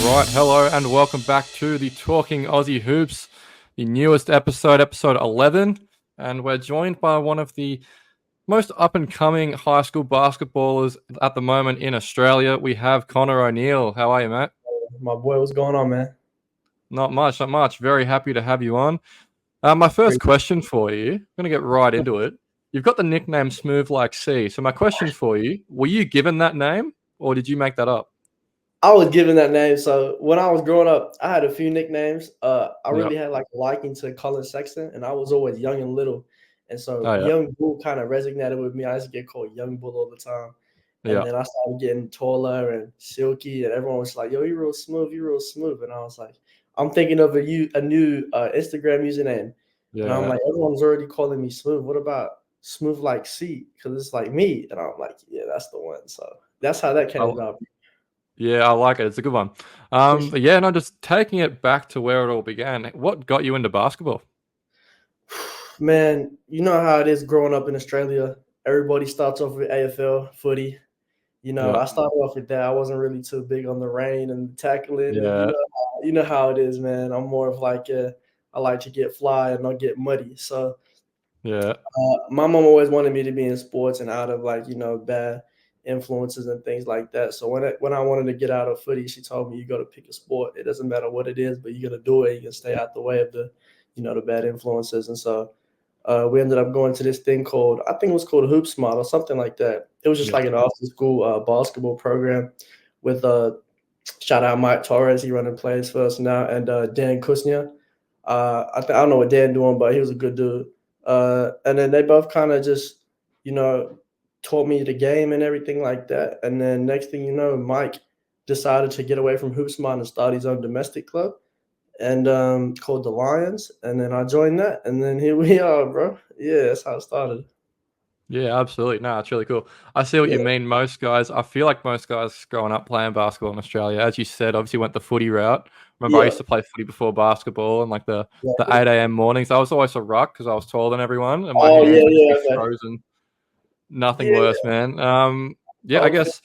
right, hello and welcome back to the Talking Aussie Hoops, the newest episode 11, and we're joined by one of the most up-and-coming high school basketballers at the moment in Australia. We have Connor O'Neill. How are you, mate? My boy, what's going on, man? Not much. Very happy to have you on. My first question for you, I'm going to get right into it. You've got the nickname Smooth Like C, so my question for you, were you given that name or did you make that up? I was given that name. So when I was growing up, I had a few nicknames. I really had like a liking to Colin Sexton, and I was always young and little. And so Young Bull kind of resonated with me. I used to get called Young Bull all the time. And then I started getting taller and silky, and everyone was like, yo, you're real smooth. And I was like, I'm thinking of a new Instagram username. Yeah. And I'm like, everyone's already calling me Smooth. What about Smooth Like C? Because it's like me. And I'm like, yeah, that's the one. So that's how that came about. Yeah, I like it. It's a good one. Just taking it back to where it all began. What got you into basketball? Man, you know how it is growing up in Australia. Everybody starts off with AFL, footy. I started off with that. I wasn't really too big on the rain and tackling. Yeah. And you know how it is, man. I'm more of like I like to get fly and not get muddy. So yeah, my mom always wanted me to be in sports and out of bad influences and things like that. So when I wanted to get out of footy, she told me you got to pick a sport. It doesn't matter what it is, but you got to do it. You can stay out the way of the bad influences. And so we ended up going to this thing called, I think it was called Hoop Smart or something like that. It was just like an after school basketball program with shout out Mike Torres. He running plays for us now, and Dan Kusnia. I don't know what Dan doing, but he was a good dude. And then they both kind of just, taught me the game and everything like that. And then next thing you know, Mike decided to get away from Hoop Smart and start his own domestic club and called the Lions. And then I joined that. And then here we are, bro. Yeah, that's how it started. Yeah, absolutely. No, it's really cool. I see what you mean. I feel like most guys growing up playing basketball in Australia, as you said, obviously went the footy route. Remember, I used to play footy before basketball and like the 8 a.m. mornings. I was always a ruck because I was taller than everyone and my hands would be frozen. Nothing worse, man. I guess.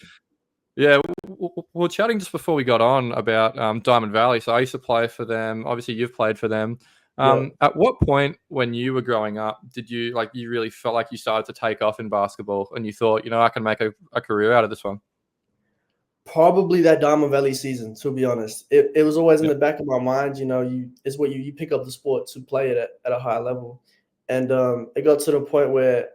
Yeah, we were chatting just before we got on about Diamond Valley. So I used to play for them. Obviously, you've played for them. At what point when you were growing up did you really felt like you started to take off in basketball and you thought, I can make a career out of this one? Probably that Diamond Valley season, to be honest. It was always in the back of my mind, it's where you pick up the sport to play it at a high level. And it got to the point where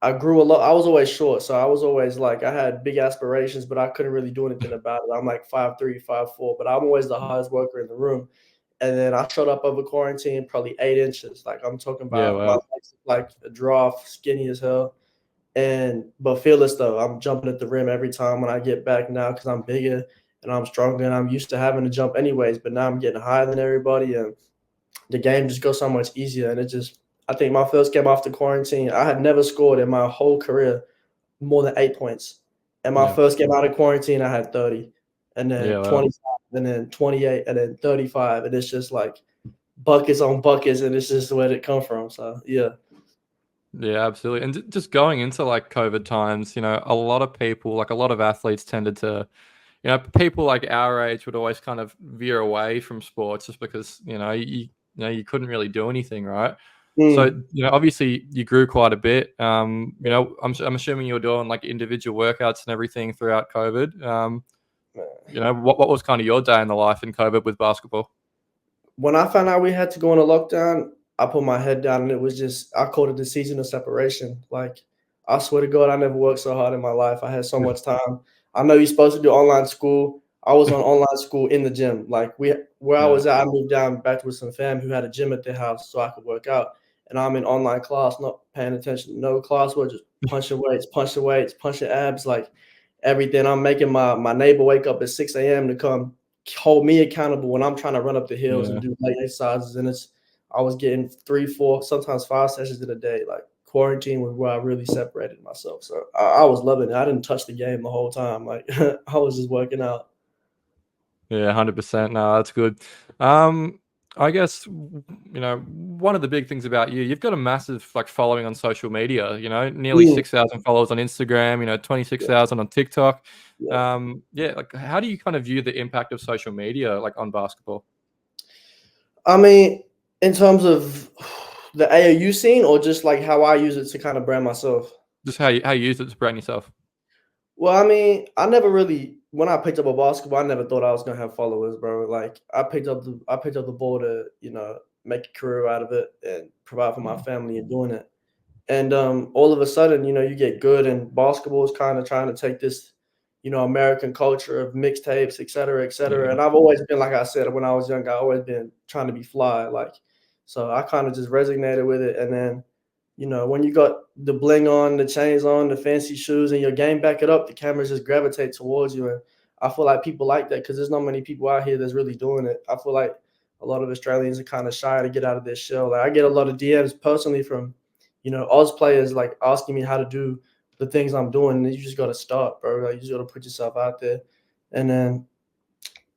I grew a lot. I was always short, so I was always I had big aspirations, but I couldn't really do anything about it. I'm like 5'3", 5'4", but I'm always the hardest worker in the room. And then I showed up over quarantine, probably 8 inches. Like I'm talking about my legs like a draft, skinny as hell. But fearless though. I'm jumping at the rim every time when I get back now because I'm bigger and I'm stronger and I'm used to having to jump anyways. But now I'm getting higher than everybody and the game just goes so much easier. And I think my first game after quarantine, I had never scored in my whole career more than 8 points. And my first game out of quarantine, I had 30, and then 25, and then 28, and then 35. And it's just like buckets on buckets, and it's just where it come from. So, yeah. Yeah, absolutely. And just going into COVID times, a lot of people, a lot of athletes tended to, people like our age would always kind of veer away from sports just because, you couldn't really do anything, right? So, obviously you grew quite a bit. I'm assuming you were doing individual workouts and everything throughout COVID. What was kind of your day in the life in COVID with basketball? When I found out we had to go on a lockdown, I put my head down and it was I called it the season of separation. I swear to God, I never worked so hard in my life. I had so much time. I know you're supposed to do online school. I was on online school in the gym. Where I was at, I moved down back with some fam who had a gym at their house so I could work out. And I'm in online class, not paying attention, no classwork, just punching weights, punching abs, everything. I'm making my neighbor wake up at 6 a.m. to come hold me accountable when I'm trying to run up the hills and do light exercises. And I was getting 3, 4, sometimes 5 sessions in a day. Quarantine was where I really separated myself. So I was loving it. I didn't touch the game the whole time. I was just working out. Yeah, 100%. No, that's good. I guess, one of the big things about you've got a massive like following on social media, nearly Mm, 6,000 followers on Instagram, yeah, 26,000 on TikTok. yeah. Yeah, like how do you kind of view the impact of social media like on basketball? I mean, in terms of the AAU scene, or just like how I use it to kind of brand myself. Just how you use it to brand yourself. Well, I mean, I never really when I picked up a basketball, I never thought I was gonna have followers, bro. Like I picked up the ball to, make a career out of it and provide for my Mm, family and doing it. And all of a sudden, you get good, and basketball is kind of trying to take this, American culture of mixtapes, et cetera, et cetera. yeah. And I've always been, like I said, when I was young, I always been trying to be fly. Like, so I kind of just resonated with it. And then, when you got the bling on, the chains on, the fancy shoes, and your game back it up, the cameras just gravitate towards you. And I feel like people like that because there's not many people out here that's really doing it. I feel like a lot of Australians are kind of shy to get out of their shell. Like I get a lot of DMs personally from, Oz players like asking me how to do the things I'm doing. And you just got to start, bro. Like you just got to put yourself out there, and then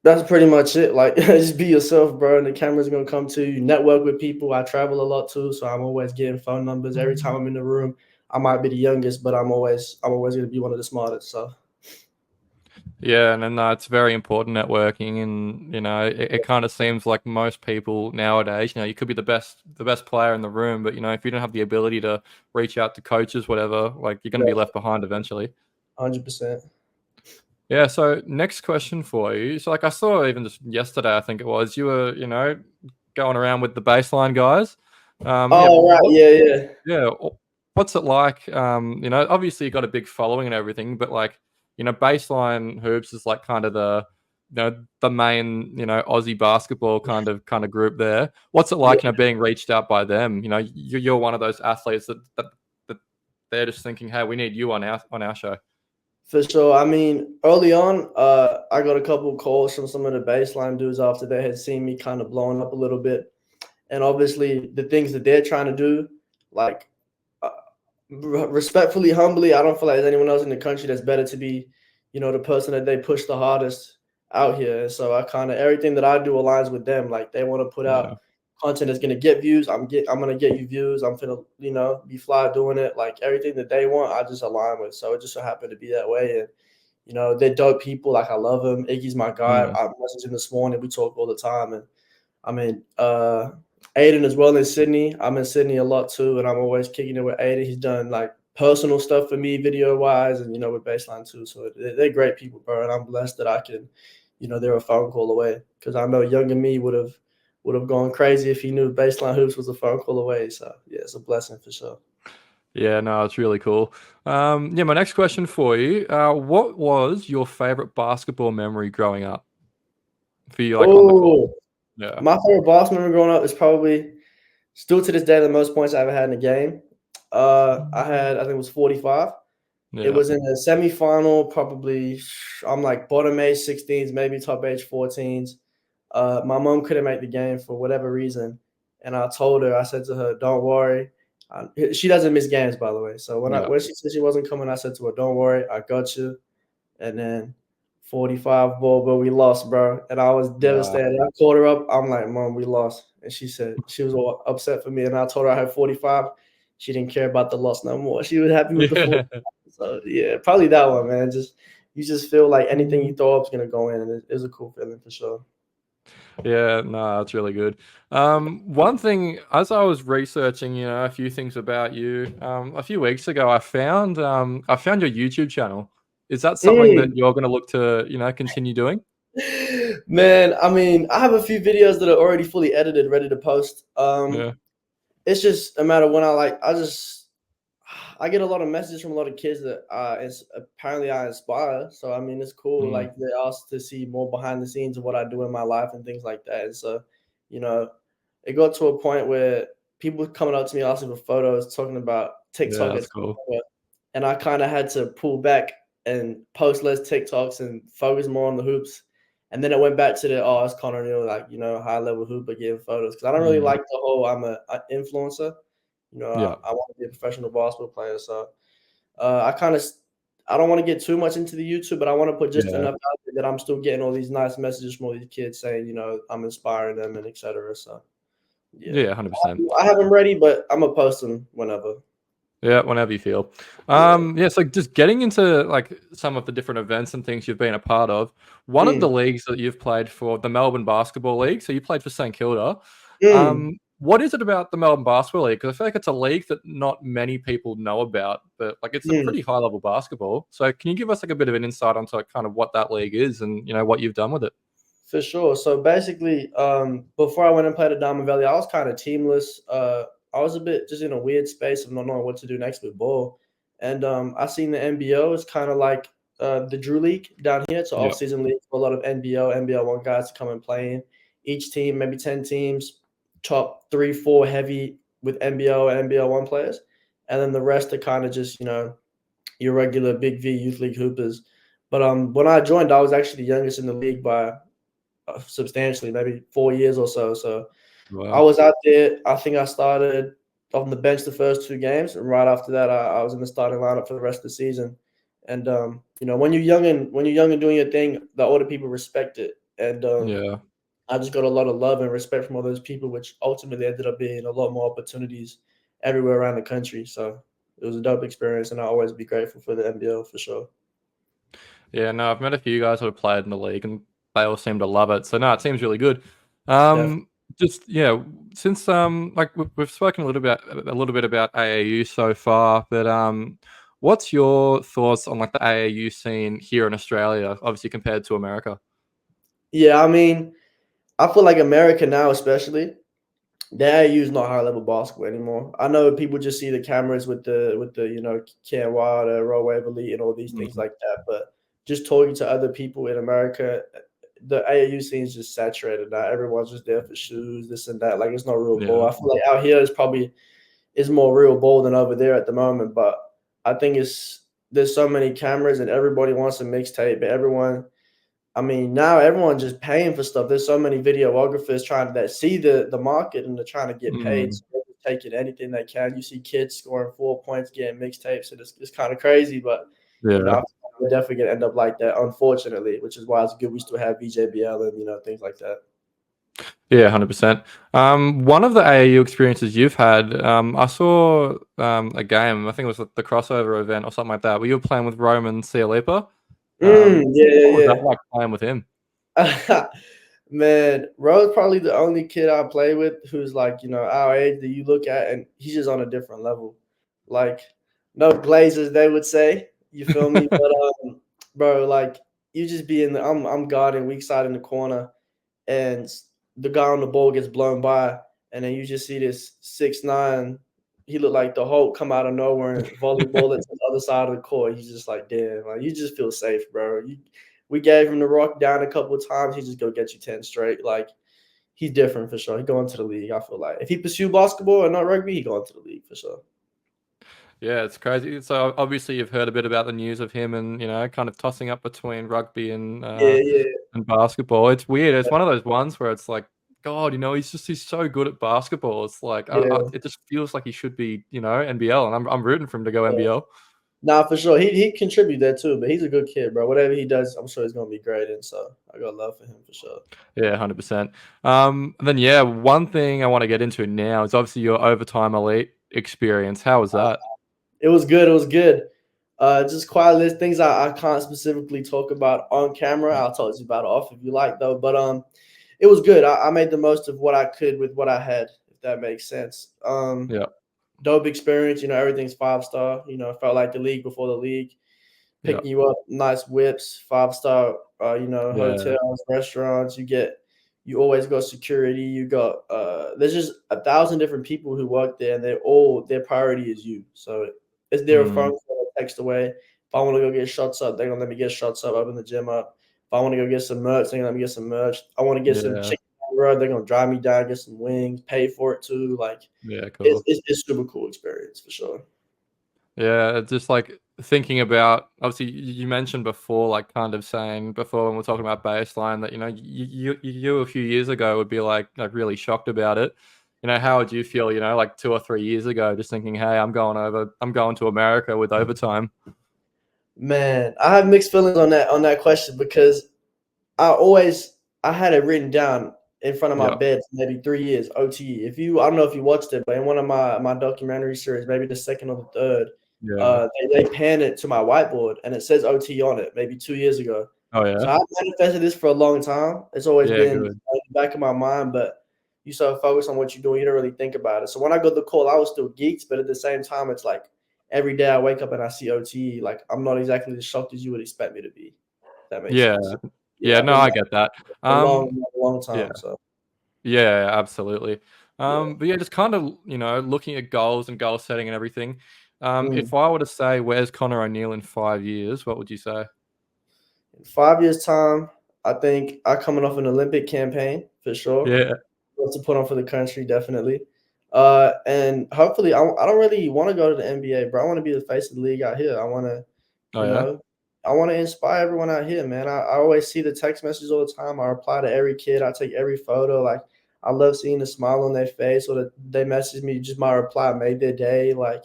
that's pretty much it. Like just be yourself, bro. And the camera's gonna come to you. Network with people. I travel a lot too, so I'm always getting phone numbers. Every time I'm in the room, I might be the youngest, but I'm always gonna be one of the smartest. So Yeah, and then it's very important networking, and it kind of seems like most people nowadays, you could be the best player in the room, but if you don't have the ability to reach out to coaches, whatever, like you're going to be yeah, left behind eventually. 100%. Yeah. So next question for you. So like I saw even just yesterday, I think it was you were going around with the baseline guys. Yeah. Oh right, yeah, yeah, Yeah. What's it like? Obviously you got a big following and everything, but like, baseline hoops is like kind of the main, Aussie basketball kind of group there. What's it yeah. like, being reached out by them? You're one of those athletes that they're just thinking, hey, we need you on our show. For sure. I mean, early on, I got a couple calls from some of the baseline dudes after they had seen me kind of blowing up a little bit, and obviously the things that they're trying to do, like uh, respectfully, humbly, I don't feel like there's anyone else in the country that's better to be, the person that they push the hardest out here. And so I kind of everything that I do aligns with them. Like they want to put out Yeah. content that's gonna get views. I'm gonna get you views. I'm gonna be fly doing it. Like everything that they want, I just align with. So it just so happened to be that way. And they're dope people. Like I love him. Iggy's my guy. Mm. I messaged him this morning. We talk all the time. And I mean, Aiden as well in Sydney. I'm in Sydney a lot too, and I'm always kicking it with Aiden. He's done like personal stuff for me, video wise, and with baseline too. So they're great people, bro. And I'm blessed that I can, they're a phone call away. Because I know younger me would have gone crazy if he knew baseline hoops was a phone call away. So yeah, it's a blessing for sure. Yeah, no, it's really cool. Yeah, my next question for you: what was your favorite basketball memory growing up for you, like on the court? Oh, Yeah, my favorite boss memory growing up is probably still to this day the most points I ever had in a game. I think it was 45. It yeah, was in the semifinal, probably. I'm like bottom age 16s, maybe top age 14s. My mom couldn't make the game for whatever reason, and I told her, I said to her, "Don't worry." She doesn't miss games, by the way. So yeah, when she said she wasn't coming, I said to her, "Don't worry, I got you." And then 45 ball, but we lost, bro. And I was yeah, devastated. I called her up. I'm like, "Mom, we lost." And she said she was all upset for me. And I told her I had 45. She didn't care about the loss no more. She was happy with the yeah, 40. So yeah, probably that one, man. Just you just feel like anything you throw up is gonna go in, and it was a cool feeling for sure. yeah. No, that's really good. One thing, as I was researching, a few things about you, a few weeks ago, I found your YouTube channel. Is that something that Mm. you're going to look to, continue doing? Man, I mean, I have a few videos that are already fully edited, ready to post. Yeah. It's just a matter when I get a lot of messages from a lot of kids that apparently I inspire. So I mean, it's cool. Mm, Like they ask to see more behind the scenes of what I do in my life and things like that. And so, you know, it got to a point where people were coming up to me asking for photos, talking about yeah, TikTok, that's cool. and I kind of had to pull back and post less TikToks and focus more on the hoops. And then it went back to it's Connor Neal, like high level hooper getting photos because I don't really Mm, like the whole I'm a influencer. yeah. I want to be a professional basketball player. So I I don't want to get too much into the YouTube, but I want to put just Yeah. enough out there that I'm still getting all these nice messages from all these kids saying, I'm inspiring them and etc. So yeah, Yeah, 100%. I have them ready, but I'm gonna post them whenever. Yeah, whenever you feel. Yeah. So just getting into like some of the different events and things you've been a part of. One of the Mm, leagues that you've played for, the Melbourne Basketball League. So you played for St Kilda. mm, What is it about the Melbourne Basketball League? Because I feel like it's a league that not many people know about, but like it's a mm. pretty high level basketball. So can you give us like a bit of an insight onto like, kind of what that league is and what you've done with it? For sure. So basically, before I went and played at Diamond Valley, I was kind of teamless. I was a bit just in a weird space of not knowing what to do next with ball. And I seen the NBO is kind of like the Drew League down here. It's an Yeah. off-season league for a lot of NBL1 guys to come and play in. Each team, maybe 10 teams, top 3, 4 heavy with NBL and NBL1 players. And then the rest are kind of just, your regular Big V youth league hoopers. But when I joined, I was actually the youngest in the league by substantially, maybe 4 years or so. So I Wow. was out there. I think I started on the bench the first 2 games, and right after that, I was in the starting lineup for the rest of the season. And when you're young and doing your thing, the older people respect it. And Yeah. I just got a lot of love and respect from all those people, which ultimately ended up being a lot more opportunities everywhere around the country. So it was a dope experience, and I'll always be grateful for the NBL for sure. Yeah, no, I've met a few guys who have played in the league, and they all seem to love it. So no, it seems really good. Definitely. Just yeah, since like we've spoken a little bit about AAU so far, but what's your thoughts on like the AAU scene here in Australia, obviously compared to America? Yeah, I mean, I feel like America now, especially, they use not high level basketball anymore. I know people just see the cameras with the Cam Wilder, Roll Wave Elite, and all these things Mhm. like that. But just talking to other people in America, the AAU scene is just saturated now. Everyone's just there for shoes, this and that. Like it's not real ball. Yeah. I feel like out here is more real ball than over there at the moment. But I think there's so many cameras and everybody wants a mixtape. But now everyone's just paying for stuff. There's so many videographers trying that see the market and they're trying to get paid. Mm. So they're just taking anything they can. You see kids scoring 4 points, getting mixtapes, and it's kind of crazy. But I Yeah. feel like we're definitely gonna end up like that, unfortunately. Which is why it's good we still have BJBL and things like that. Yeah, 100%. One of the AAU experiences you've had, I saw a game. I think it was the crossover event or something like that, where you were playing with Roman Cialipa. Yeah, What was that yeah, like playing with him? yeah. Man, Ro's probably the only kid I play with who's like, our age that you look at and he's just on a different level. Like, no glazers, they would say. You feel me? But bro, like you just be in the I'm guarding weak side in the corner and the guy on the ball gets blown by, and then you just see this 6'9". He looked like the Hulk come out of nowhere and volleyball it to the other side of the court. He's just like, damn, like you just feel safe, bro. We gave him the rock down a couple of times. He just go get you 10 straight. Like he's different for sure. He going to the league. I feel like if he pursue basketball and not rugby, he going to the league for sure. Yeah, it's crazy. So obviously you've heard a bit about the news of him and kind of tossing up between rugby Yeah, yeah, and basketball. It's weird. It's one of those ones where it's like, God, he's so good at basketball. It's like yeah. it just feels like he should be, NBL, and I'm rooting for him to go Yeah. NBL. Nah, for sure. He contribute that too, but he's a good kid, bro. Whatever he does, I'm sure he's gonna be great. And so I got love for him for sure. Yeah, 100%. And then yeah, one thing I want to get into now is obviously your overtime elite experience. How was that? It was good. It was good. Just quiet list things I can't specifically talk about on camera. I'll talk to you about it off if you like though. But it was good. I made the most of what I could with what I had, if that makes sense. Yeah, Dope experience. Everything's 5 star. Felt like the league before the league. yeah, Picking you up, nice whips, 5 star. yeah. Hotels, restaurants. You always got security. You got there's just 1,000 different people who work there, and their priority is you. So it's their phone Mm, call, text away. If I want to go get shots up, they're gonna let me get shots up. Open the gym up. If I want to go get some merch, they're gonna let me get some merch. I want to get some yeah, chicken on the road, they're gonna drive me down, get some wings, pay for it too. Like yeah, it's cool. it's, it's super cool experience for sure. Yeah, it's just like thinking about obviously you mentioned before, like kind of saying before when we're talking about baseline that you a few years ago would be like really shocked about it. How would you feel? Like 2 or 3 years ago, just thinking, hey, I'm going to America with overtime. Man, I have mixed feelings on that question because I had it written down in front of my Yeah, bed for maybe 3 years, OTE. I don't know if you watched it, but in one of my documentary series, maybe the second or the third, yeah. they panned it to my whiteboard and it says OT on it, maybe 2 years ago. Oh So yeah, I manifested this for a long time. It's always yeah. been Good. in the back of my mind, but you start focus on what you're doing, you don't really think about it. So when I go to the call, I was still geeked, but at the same time, it's like every day I wake up and I see OT, like I'm not exactly as shocked as you would expect me to be. If that makes Yeah, sense. Yeah, yeah. I've No, been I like get that. a long, Um, long yeah. time. So Yeah, absolutely. yeah. But yeah, just kind of, looking at goals and goal setting and everything. Mm. If I were to say, where's Connor O'Neill in 5 years, what would you say? In 5 years' time, I think I coming off an Olympic campaign for sure. Yeah. Love to put on for the country, definitely. And hopefully, I don't really want to go to the NBA, bro. I want to be the face of the league out here. I want to, Oh you yeah. know, I want to inspire everyone out here, man. I always see the text messages all the time. I reply to every kid. I take every photo. Like, I love seeing the smile on their face or that they message me. Just my reply made their day. Like,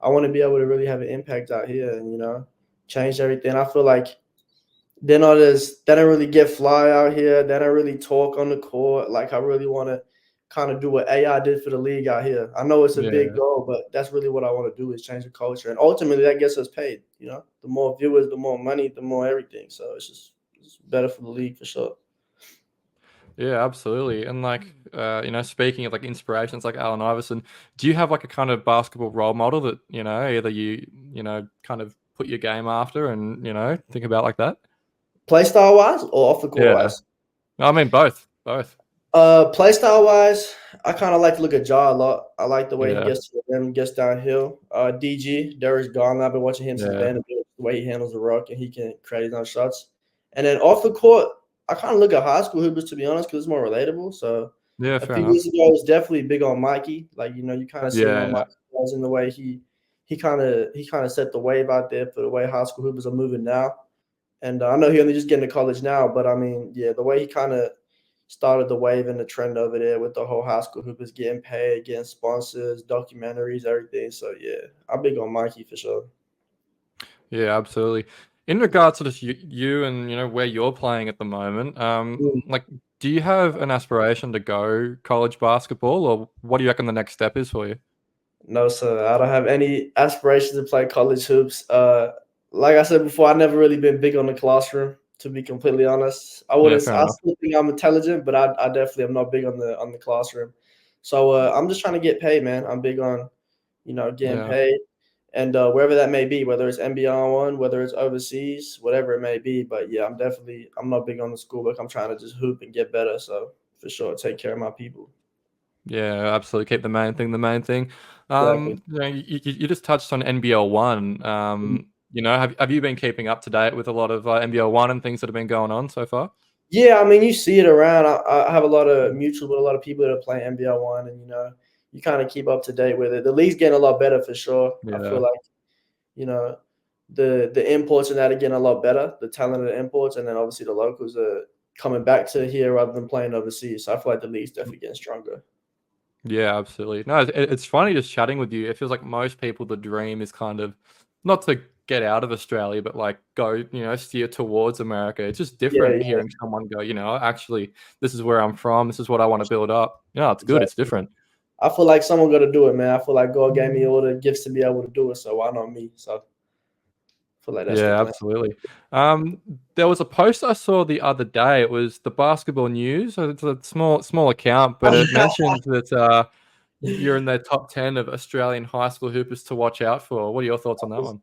I want to be able to really have an impact out here and, change everything. I feel like they don't really get fly out here. They don't really talk on the court. Like I really want to kind of do what AI did for the league out here. I know it's a big Yeah. goal, but that's really what I want to do is change the culture. And ultimately that gets us paid, The more viewers, the more money, the more everything. So it's better for the league for sure. Yeah, absolutely. And like, speaking of like inspirations like Allen Iverson, do you have like a kind of basketball role model that, either kind of put your game after and, think about like that? Play style wise or off the court Yeah. wise? I mean, both. Both. Play style wise, I kind of like to look at Ja a lot. I like the way he Yeah. gets to the rim, gets downhill. DG, Darius Garland, I've been watching him since Yeah. Vanderbilt, the way he handles the rock and he can create his own shots. And then off the court, I kind of look at high school hoopers to be honest, because it's more relatable. So Yeah, a fair few enough. years ago, I was definitely big on Mikey. Like you kind of see him on Yeah. Mikey in the way he kind of set the wave out there for the way high school hoopers are moving now. And I know he only just getting to college now, but I mean, yeah, the way he kind of started the wave and the trend over there with the whole high school hoopers getting paid, getting sponsors, documentaries, everything. So yeah, I'm big on Mikey for sure. Yeah, absolutely. In regards to just you and where you're playing at the moment, Mm. like, do you have an aspiration to go college basketball, or what do you reckon the next step is for you? No, sir. I don't have any aspirations to play college hoops. Like I said before, I've never really been big on the classroom, to be completely honest. Yeah, fair I enough. still think I'm intelligent, but I definitely am not big on the classroom. So I'm just trying to get paid, man. I'm big on, getting Yeah, paid. And wherever that may be, whether it's NBA on one, whether it's overseas, whatever it may be. But yeah, I'm not big on the school book. I'm trying to just hoop and get better. So for sure, take care of my people. yeah, absolutely. Keep the main thing the main thing. Exactly. You just touched on NBL one. Have you been keeping up to date with a lot of NBL one and things that have been going on so far? Yeah, I mean, you see it around. I have a lot of mutual with a lot of people that are playing NBL one, and you kind of keep up to date with it. The league's getting a lot better for sure. I feel Yeah. like you know the imports and that are getting a lot better. The talented imports, and then obviously the locals are coming back to here rather than playing overseas. So I feel like the league's definitely getting stronger. Yeah, absolutely. No, it's funny just chatting with you. It feels like most people, the dream is kind of not to get out of Australia, but like go, steer towards America. It's just Yeah, different yeah, hearing someone go, actually, this is where I'm from. This is what I want to build up. Yeah, it's good. It's exactly. different. I feel like someone got to do it, man. I feel like God gave me all the gifts to be able to do it, so why not me? So I feel like that's the Yeah, plan. absolutely. There was a post I saw the other day. It was the Basketball News. So it's a small account, but it mentioned that you're in the top 10 of Australian high school hoopers to watch out for. What are your thoughts on that one?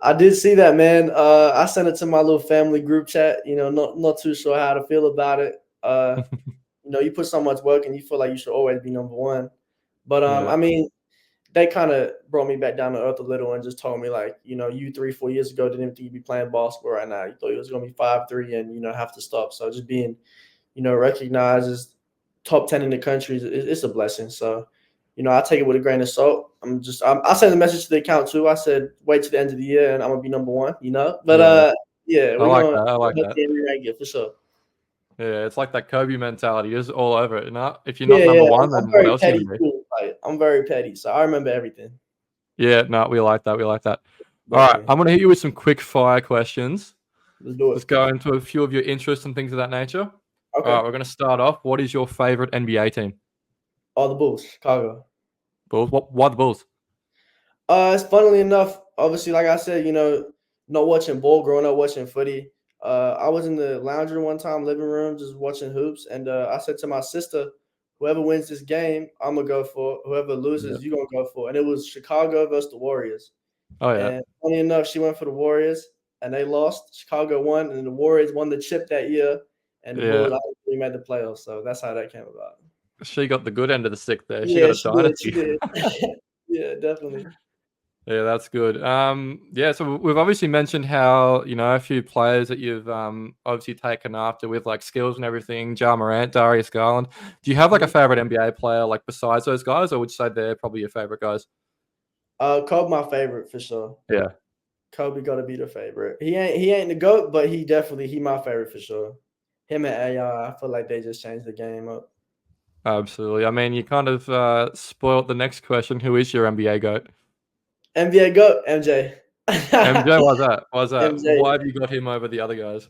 I did see that, man. I sent it to my little family group chat. Not too sure how to feel about it. You put so much work and you feel like you should always be number one. But Yeah. I mean, they kind of brought me back down to earth a little and just told me like, you 3-4 years ago didn't even think you'd be playing basketball right now. You thought you was gonna be 5'3" and have to stop. So just being, recognized as top 10 in the country it's a blessing. So, I take it with a grain of salt. I sent a message to the account too. I said, wait to the end of the year and I'm gonna be number one. But Yeah. yeah, I we're like gonna that. I like that. rank it for sure. Yeah, it's like that Kobe mentality, just all over it. If you're not Yeah, number yeah. one, I'm then what very else are you petty gonna be? too. Like I'm very petty, so I remember everything. Yeah, no, we like that. We like that. All right, Definitely. I'm gonna hit you with some quick fire questions. Let's do Let's it. go into a few of your interests and things of that nature. All right, Okay. we're gonna start off. What is your favorite NBA team? All the Bulls, Chicago. Bulls. Why the Bulls? It's funnily enough, obviously, like I said, not watching ball, growing up watching footy. I was in the lounge room one time, living room, just watching hoops, and I said to my sister, "Whoever wins this game, I'm gonna go for. Whoever Yeah. loses, you gonna go for." And it was Chicago versus the Warriors. Oh yeah. And funny enough, she went for the Warriors, and they lost. Chicago won, and the Warriors won the chip that year, and the Yeah. Bulls obviously made the playoffs. So that's how that came about. She got the good end of the stick there. She got Yeah, a she did. She dynasty. did. Yeah, definitely. Yeah, that's good. Yeah, so we've obviously mentioned how, a few players that you've obviously taken after with like skills and everything, Ja Morant, Darius Garland. Do you have like a Mhm. favorite NBA player like besides those guys, or would you say they're probably your favorite guys? Kobe, my favorite for sure. Yeah, Kobe gotta be the favorite. He ain't the GOAT, but he my favorite for sure. Him and AI, I feel like they just changed the game up. absolutely. I mean, you kind of spoilt the next question. Who is your NBA GOAT? NBA GOAT, MJ. MJ, why's that? Why's that? MJ. Why have you got him over the other guys?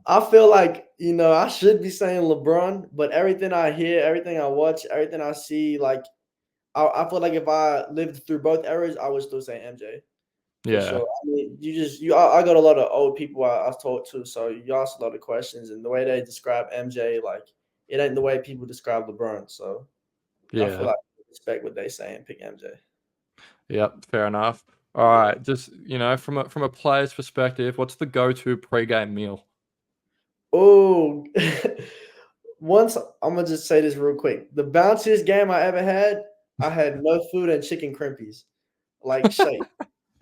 I feel like, I should be saying LeBron, but everything I hear, everything I watch, everything I see, like I feel like if I lived through both eras, I would still say MJ. For Yeah, sure. I mean, I got a lot of old people I've talked to, so you ask a lot of questions, and the way they describe MJ, like it ain't the way people describe LeBron. So I feel yeah, like I respect what they say and pick MJ. yep. Fair enough. All Yeah. right, just from a player's perspective, what's the go-to pre-game meal? Oh, once I'm gonna just say this real quick. The bounciest game I ever had, I had no food and chicken crimpies, like shake.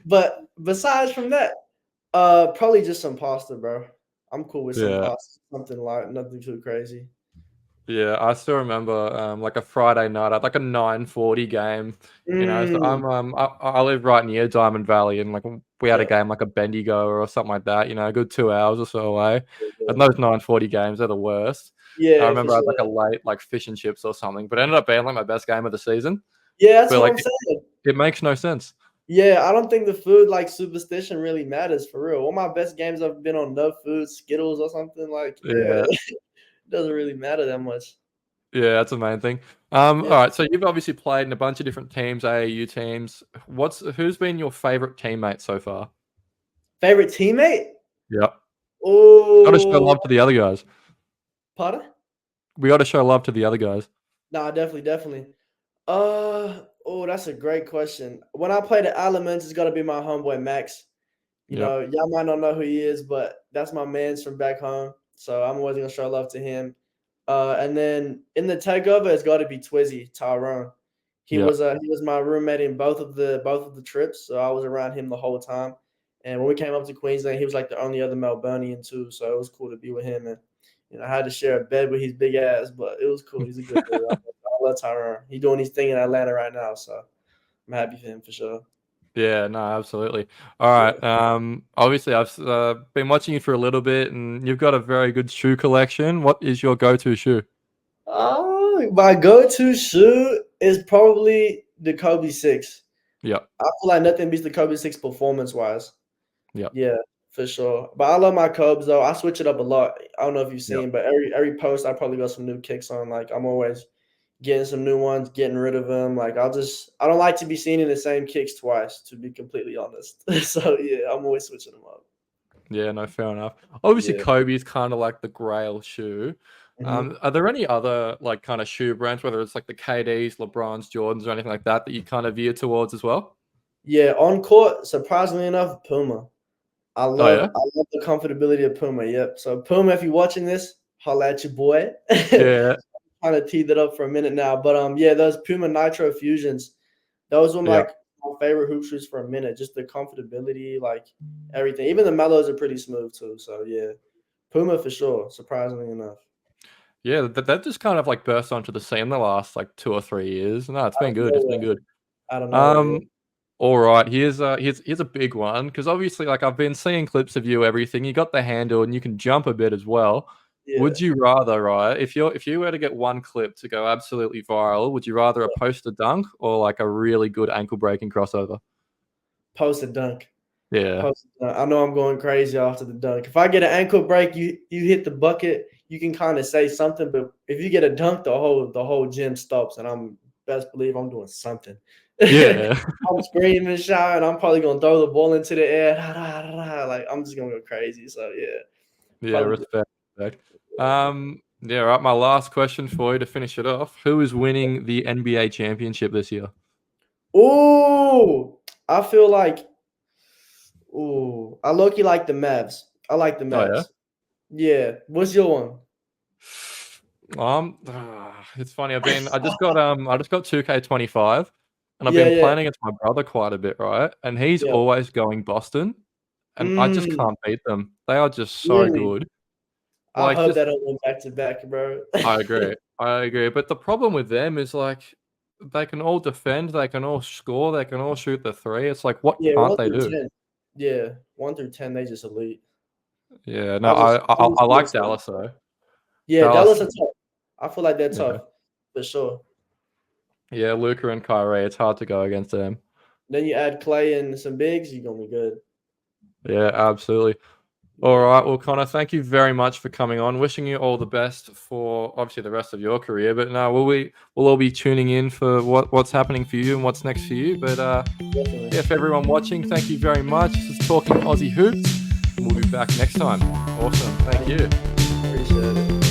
But besides from that, probably just some pasta, bro. I'm cool with some Yeah. pasta, something light, nothing too crazy. Yeah, I still remember like a Friday night at like a 9:40 game. So Mm, I live right near Diamond Valley, and like we had a yeah, game like a Bendigo or something like that. A good 2 hours or so away. yeah, And those 9:40 games are the worst. I yeah, for remember I had sure. like a late like fish and chips or something, but it ended up being like my best game of the season. Yeah, that's But what like I'm saying. it makes no sense. Yeah, I don't think the food like superstition really matters for real. All my best games have been on no food, Skittles or something like. Yeah, Yeah, it doesn't really matter that much. yeah, that's the main thing. All Yeah. right, so you've obviously played in a bunch of different teams, AAU teams. Who's been your favorite teammate so far? Favorite teammate? Yeah. Gotta show Oh, love to the other guys. pardon? We gotta show love to the other guys. Nah, definitely, definitely. Oh, that's a great question. When I play the Elements, it's gotta be my homeboy Max. Yep. Y'all might not know who he is, but that's my man's from back home. So I'm always gonna show love to him. And then in the takeover, it's got to be Twizzy Tyrone. Yep. He was my roommate in both of the trips, so I was around him the whole time. And when we came up to Queensland, he was like the only other Melburnian too, so it was cool to be with him. And I had to share a bed with his big ass, but it was cool. He's a good dude. I love Tyrone. He's doing his thing in Atlanta right now, so I'm happy for him for sure. Yeah, no, absolutely. All Yeah. right. Obviously, I've been watching you for a little bit, and you've got a very good shoe collection. What is your go-to shoe? My go-to shoe is probably the Kobe 6. Yep. I feel like nothing beats the Kobe 6 performance-wise. Yep. Yeah, for sure. But I love my Cubs though. I switch it up a lot. I don't know if you've Yep. seen, but every post I probably got some new kicks on. Like I'm always getting some new ones, getting rid of them. Like I don't like to be seen in the same kicks twice, to be completely honest. So yeah, I'm always switching them up. Yeah, no, fair enough. Obviously, Yeah. Kobe is kind of like the Grail shoe. Mhm. Are there any other like kind of shoe brands, whether it's like the KDs, LeBrons, Jordans, or anything like that, that you kind of veer towards as well? Yeah, on court, surprisingly enough, Puma. I Oh love yeah. I love the comfortability of Puma. Yep. So Puma, if you're watching this, holla at your boy. Yeah. Trying to tee that up for a minute now. But yeah, those Puma Nitro Fusions, those were Yeah. like my favorite hoop shoes for a minute. Just the comfortability, like everything. Even the mellows are pretty smooth too. So yeah, Puma for sure. Surprisingly enough, Yeah, that just kind of like burst onto the scene the last like 2 or 3 years. No, it's out been of good. It's been nowhere, good. out of nowhere. Yeah, Um, all right. Here's a big one because obviously, like I've been seeing clips of you, everything. You got the handle and you can jump a bit as well. yeah. Would you rather, right? If you were to get one clip to go absolutely viral, would you rather a poster dunk or like a really good ankle breaking crossover? post a dunk. Yeah. I know I'm going crazy after the dunk. If I get an ankle break, you hit the bucket, you can kind of say something, but if you get a dunk, the whole gym stops, and I'm best believe I'm doing something. Yeah. I'm screaming, shouting. I'm probably gonna throw the ball into the air. Like I'm just gonna go crazy. So yeah, Yeah, probably. respect. Yeah, right. My last question for you to finish it off. Who is winning the NBA championship this year? Ooh, I feel like. Ooh, I low-key like the Mavs. I like the Oh yeah. Mavs. Yeah. What's your one? It's funny. I just got 2K25, and I've Yeah, been yeah, playing against my brother quite a bit, right? And he's yeah. always going Boston, and I just Mm, can't beat them. They are just so really? good. I Like, hope just that don't win back to back, bro. I agree. I agree. But the problem with them is like they can all defend, they can all score, they can all shoot the three. It's like, what Yeah, can't 1 they through do? 10. Yeah, 1 through 10, they just elite. Yeah, no, I Feel the like same. Dallas though. Yeah, Dallas, Dallas are tough. I feel like they're yeah, tough for sure. yeah, Luka and Kyrie. It's hard to go against them. Then you add Clay and some bigs, you're gonna be good. Yeah, absolutely. All Yeah. right, well, Connor, thank you very much for coming on. Wishing you all the best for obviously the rest of your career. But no, we'll all be tuning in for what's happening for you and what's next for you. But Definitely. yeah, for everyone watching, thank you very much. This is Talking Aussie Hoops, and we'll be back next time. Awesome, thank you. Appreciate it.